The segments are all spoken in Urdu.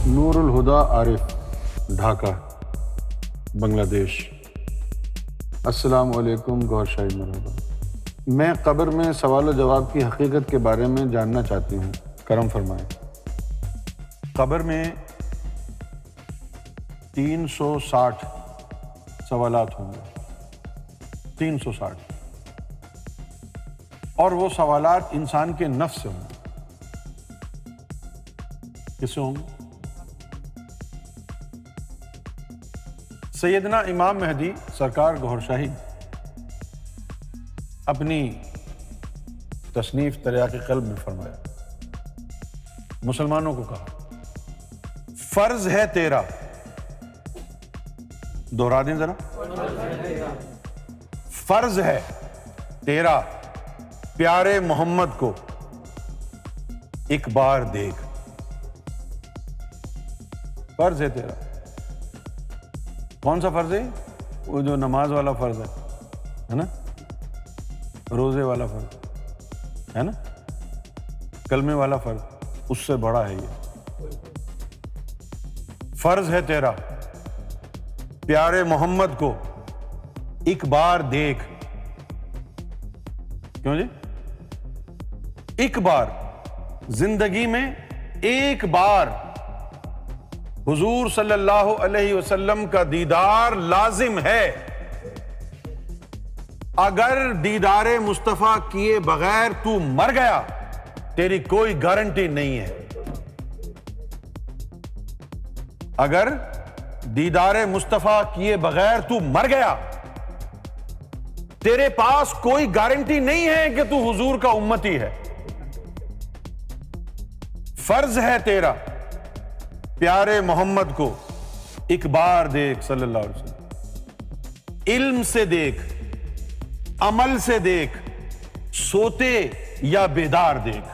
نور الہدا عارف، ڈھاکہ، بنگلہ دیش۔ السلام علیکم، گوہر شاہد مرحبا۔ میں قبر میں سوال و جواب کی حقیقت کے بارے میں جاننا چاہتی ہوں، کرم فرمائیں۔ قبر میں 360 سوالات ہوں گے، 360، اور وہ سوالات انسان کے نفس سے ہوں گے۔ کس سے ہوں گے؟ سیدنا امام مہدی سرکار گوہر شاہی اپنی تصنیف تریاق قلب میں فرمایا، مسلمانوں کو کہا فرض ہے تیرا، دوہرا دیں ذرا، فرض ہے تیرا پیارے محمد کو ایک بار دیکھ۔ فرض ہے تیرا، کون سا فرض ہے؟ وہ جو نماز والا فرض ہے نا، روزے والا فرض ہے نا، کلمے والا فرض، اس سے بڑا ہے یہ۔ فرض ہے تیرا پیارے محمد کو ایک بار دیکھ۔ کیوں جی؟ ایک بار زندگی میں، ایک بار حضور صلی اللہ علیہ وسلم کا دیدار لازم ہے۔ اگر دیدار مصطفیٰ کیے بغیر تو مر گیا، تیری کوئی گارنٹی نہیں ہے۔ اگر دیدار مصطفیٰ کیے بغیر تو مر گیا، تیرے پاس کوئی گارنٹی نہیں ہے کہ تو حضور کا امتی ہے۔ فرض ہے تیرا پیارے محمد کو ایک بار دیکھ صلی اللہ علیہ وسلم۔ علم سے دیکھ، عمل سے دیکھ، سوتے یا بیدار دیکھ۔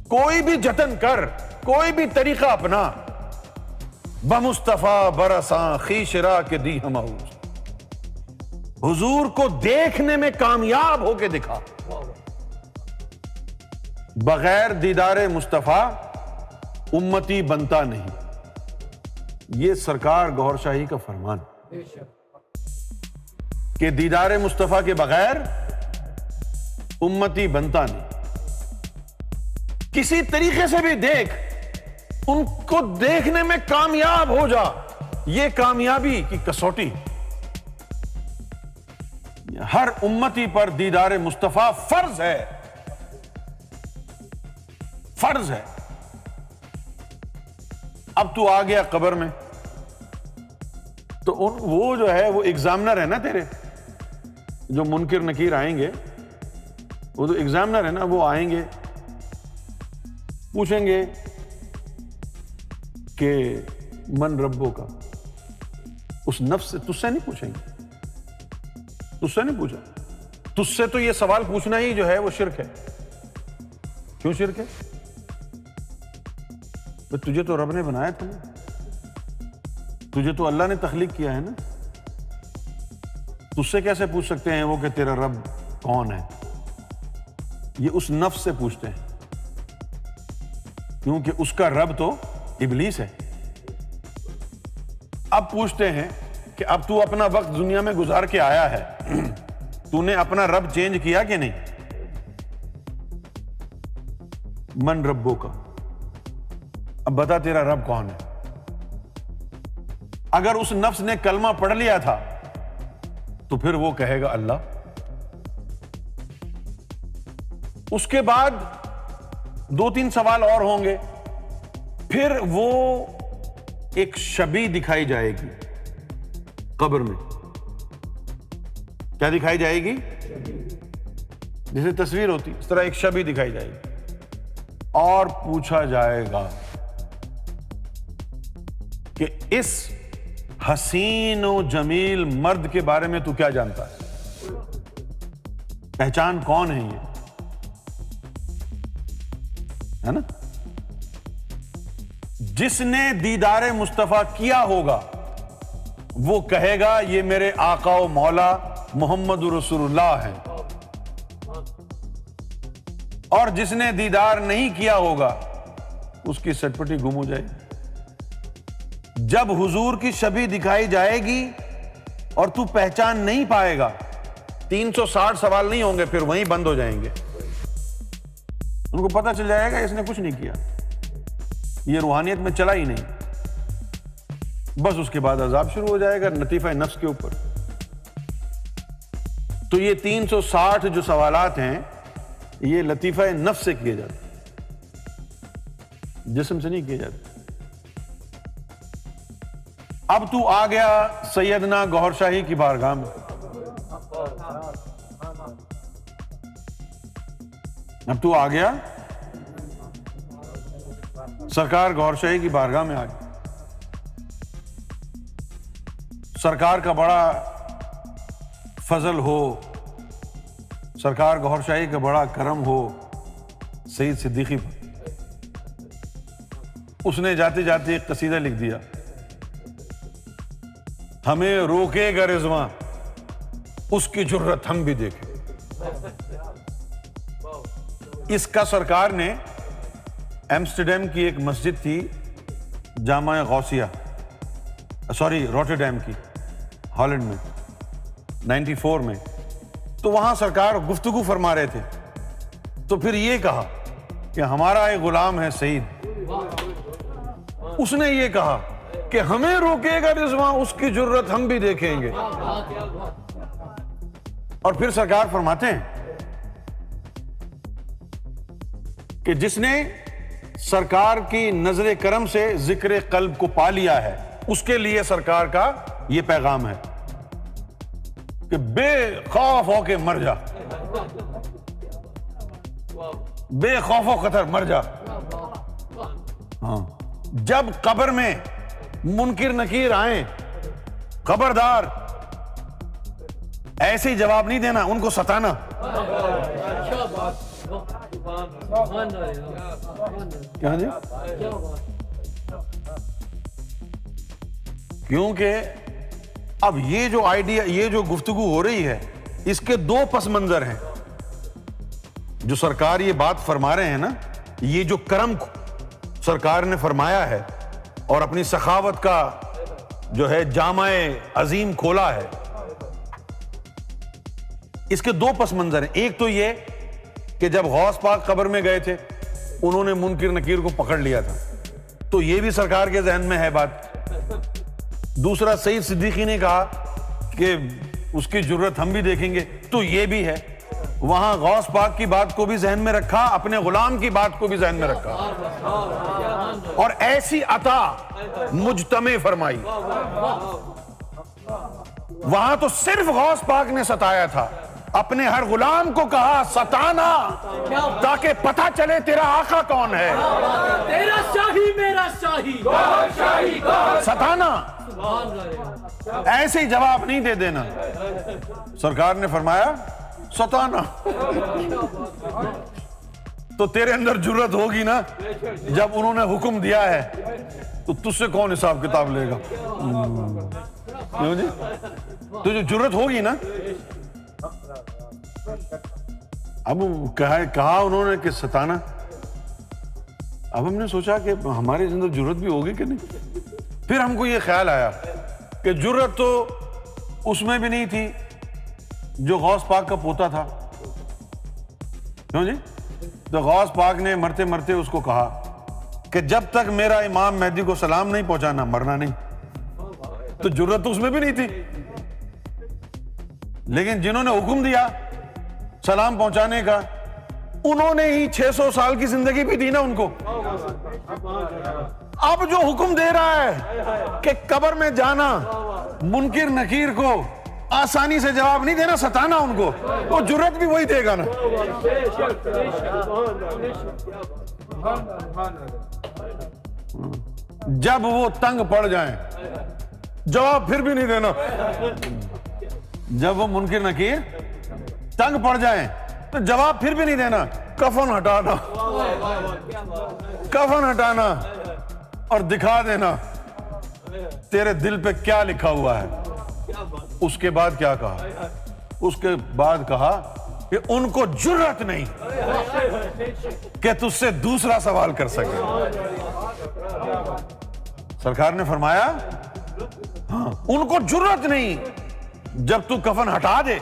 کوئی بھی جتن کر، کوئی بھی طریقہ اپنا، بمصطفیٰ برساں خیشرا کے دی ہماؤز، حضور کو دیکھنے میں کامیاب ہو کے دکھا۔ بغیر دیدار مصطفیٰ امتی بنتا نہیں، یہ سرکار گوہر شاہی کا فرمان کہ دیدار مصطفیٰ کے بغیر امتی بنتا نہیں۔ کسی طریقے سے بھی دیکھ، ان کو دیکھنے میں کامیاب ہو جا، یہ کامیابی کی کسوٹی۔ ہر امتی پر دیدار مصطفیٰ فرض ہے، فرض ہے۔ اب تو آ گیا قبر میں، تو وہ جو ہے وہ ایگزامنر ہے نا تیرے، جو منکر نکیر آئیں گے، وہ تو ایگزامنر ہے نا، وہ آئیں گے پوچھیں گے کہ من ربو کا، اس نفس سے، تجھ سے نہیں پوچھیں گے، تجھ سے نہیں پوچھا، تجھ سے تو یہ سوال پوچھنا ہی جو ہے وہ شرک ہے۔ کیوں شرک ہے؟ تجھے تو رب نے بنایا تھا، تجھے تو اللہ نے تخلیق کیا ہے نا، تجھ سے کیسے پوچھ سکتے ہیں وہ کہ تیرا رب کون ہے؟ یہ اس نفس سے پوچھتے ہیں، کیونکہ اس کا رب تو ابلیس ہے۔ اب پوچھتے ہیں کہ اب تو اپنا وقت دنیا میں گزار کے آیا ہے، تو نے اپنا رب چینج کیا کہ نہیں؟ من ربو کا، اب بتا تیرا رب کون ہے؟ اگر اس نفس نے کلمہ پڑھ لیا تھا تو پھر وہ کہے گا اللہ۔ اس کے بعد 2-3 سوال اور ہوں گے، پھر وہ ایک شبیہ دکھائی جائے گی قبر میں۔ کیا دکھائی جائے گی؟ جیسے تصویر ہوتی، اس طرح ایک شبیہ دکھائی جائے گی، اور پوچھا جائے گا کہ اس حسین و جمیل مرد کے بارے میں تو کیا جانتا ہے؟ پہچان کون ہے یہ؟ ہے نا؟ جس نے دیدار مصطفیٰ کیا ہوگا وہ کہے گا یہ میرے آقا و مولا محمد رسول اللہ ہے، اور جس نے دیدار نہیں کیا ہوگا اس کی سٹپٹی گم ہو جائے گی۔ جب حضور کی شبیہ دکھائی جائے گی اور تو پہچان نہیں پائے گا، 360 سوال نہیں ہوں گے، پھر وہیں بند ہو جائیں گے۔ ان کو پتہ چل جائے گا اس نے کچھ نہیں کیا، یہ روحانیت میں چلا ہی نہیں، بس اس کے بعد عذاب شروع ہو جائے گا لطیفہ نفس کے اوپر۔ تو یہ 360 جو سوالات ہیں یہ لطیفہ نفس سے کیے جاتے، جسم سے نہیں کیے جاتے۔ اب تو آ گیا سیدنا گوھر شاہی کی بارگاہ میں، اب تو آ گیا سرکار گوھر شاہی کی بارگاہ میں، آ گیا سرکار کا بڑا فضل ہو، سرکار گوھر شاہی کا بڑا کرم ہو سید صدیقی پر۔ اس نے جاتے جاتے ایک قصیدہ لکھ دیا، ہمیں روکے گا رضواں اس کی جرت ہم بھی دیکھیں۔ اس کا سرکار نے ایمسٹرڈیم کی ایک مسجد تھی جامع غوثیہ، روٹرڈیم کی، ہالینڈ میں 94 میں، تو وہاں سرکار گفتگو فرما رہے تھے، تو پھر یہ کہا کہ ہمارا ایک غلام ہے سعید، اس نے یہ کہا کہ ہمیں روکے گا رضواں اس کی جرت ہم بھی دیکھیں گے۔ اور پھر سرکار فرماتے ہیں کہ جس نے سرکار کی نظر کرم سے ذکر قلب کو پا لیا ہے، اس کے لیے سرکار کا یہ پیغام ہے کہ بے خوف ہو کے مر جا، بے خوف و خطر مر جا۔ ہاں، جب قبر میں منکر نکیر آئیں، خبردار ایسے ہی جواب نہیں دینا، ان کو ستانا۔ کیا جی؟ کیونکہ اب یہ جو آئیڈیا، یہ جو گفتگو ہو رہی ہے، اس کے دو پس منظر ہیں۔ جو سرکار یہ بات فرما رہے ہیں نا، یہ جو کرم سرکار نے فرمایا ہے اور اپنی سخاوت کا جو ہے جامع عظیم کھولا ہے، اس کے دو پس منظر ہیں۔ ایک تو یہ کہ جب غوث پاک قبر میں گئے تھے، انہوں نے منکر نکیر کو پکڑ لیا تھا، تو یہ بھی سرکار کے ذہن میں ہے بات۔ دوسرا، سید صدیقی نے کہا کہ اس کی جرت ہم بھی دیکھیں گے، تو یہ بھی ہے۔ وہاں غوث پاک کی بات کو بھی ذہن میں رکھا، اپنے غلام کی بات کو بھی ذہن میں رکھا، اور ایسی عطا مجتمع فرمائی۔ وہاں تو صرف غوث پاک نے ستایا تھا، اپنے ہر غلام کو کہا ستانا تاکہ پتہ چلے تیرا آقا کون ہے، تیرا شاہی میرا شاہی، ستانا، ایسے ہی جواب نہیں دے دینا۔ سرکار نے فرمایا ستانا، تو تیرے اندر جرت ہوگی نا، جب انہوں نے حکم دیا ہے تو تجھ سے کون حساب کتاب لے گا؟ کیوں جی؟ تو جو جرت ہوگی نا، اب کہا انہوں نے کہ ستانا، اب ہم نے سوچا کہ ہمارے اندر جرت بھی ہوگی کہ نہیں۔ پھر ہم کو یہ خیال آیا کہ جرت تو اس میں بھی نہیں تھی جو غوث پاک کا پوتا تھا، کیوں جی؟ تو غوث پاک نے مرتے مرتے اس کو کہا کہ جب تک میرا امام مہدی کو سلام نہیں پہنچانا مرنا نہیں، تو جرت تو اس میں بھی نہیں تھی۔ لیکن جنہوں نے حکم دیا سلام پہنچانے کا، انہوں نے ہی 600 سال کی زندگی بھی دی نا ان کو۔ اب جو حکم دے رہا ہے کہ قبر میں جانا، منکر نکیر کو آسانی سے جواب نہیں دینا، ستانا ان کو، وہ جرت بھی وہی دے گا نا۔ جب وہ تنگ پڑ جائیں، جواب پھر بھی نہیں دینا۔ جب وہ منکر نکیر تنگ پڑ جائیں تو جواب پھر بھی نہیں دینا، کفن ہٹانا، کفن ہٹانا اور دکھا دینا تیرے دل پہ کیا لکھا ہوا ہے۔ اس کے بعد کیا کہا؟ اس کے بعد کہا کہ ان کو جرأت نہیں کہ تجھ سے دوسرا سوال کر سکے. سرکار نے فرمایا ہاں ان کو جرأت نہیں جب تو کفن ہٹا دے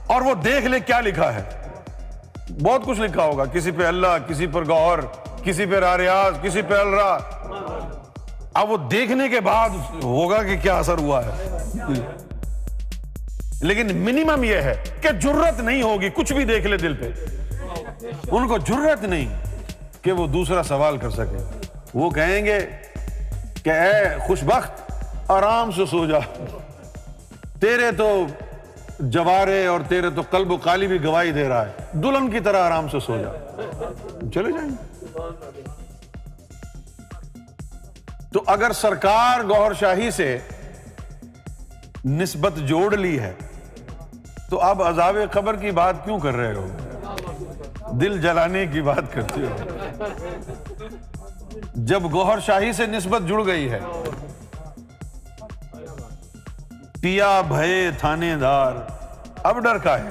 اور وہ دیکھ لے کیا لکھا ہے. بہت کچھ لکھا ہوگا, کسی پہ اللہ, کسی پر گوہر, کسی پہ راریاض, کسی پہ الرا. اب وہ دیکھنے کے بعد ہوگا کہ کیا اثر ہوا ہے, لیکن منیمم یہ ہے کہ جرأت نہیں ہوگی کچھ بھی دیکھ لے دل پہ. ان کو جرأت نہیں کہ وہ دوسرا سوال کر سکے. وہ کہیں گے کہ اے خوش بخت آرام سے سو جا, تیرے تو جوارے اور تیرے تو قلب و قالب بھی گواہی دے رہا ہے, دلہن کی طرح آرام سے سو جا. چلے جائیں گے. تو اگر سرکار گوہر شاہی سے نسبت جوڑ لی ہے تو اب عذاب قبر کی بات کیوں کر رہے ہو, دل جلانے کی بات کرتے ہو. جب گوہر شاہی سے نسبت جڑ گئی ہے, پیا بھئے تھانے دار, اب ڈر کا ہے.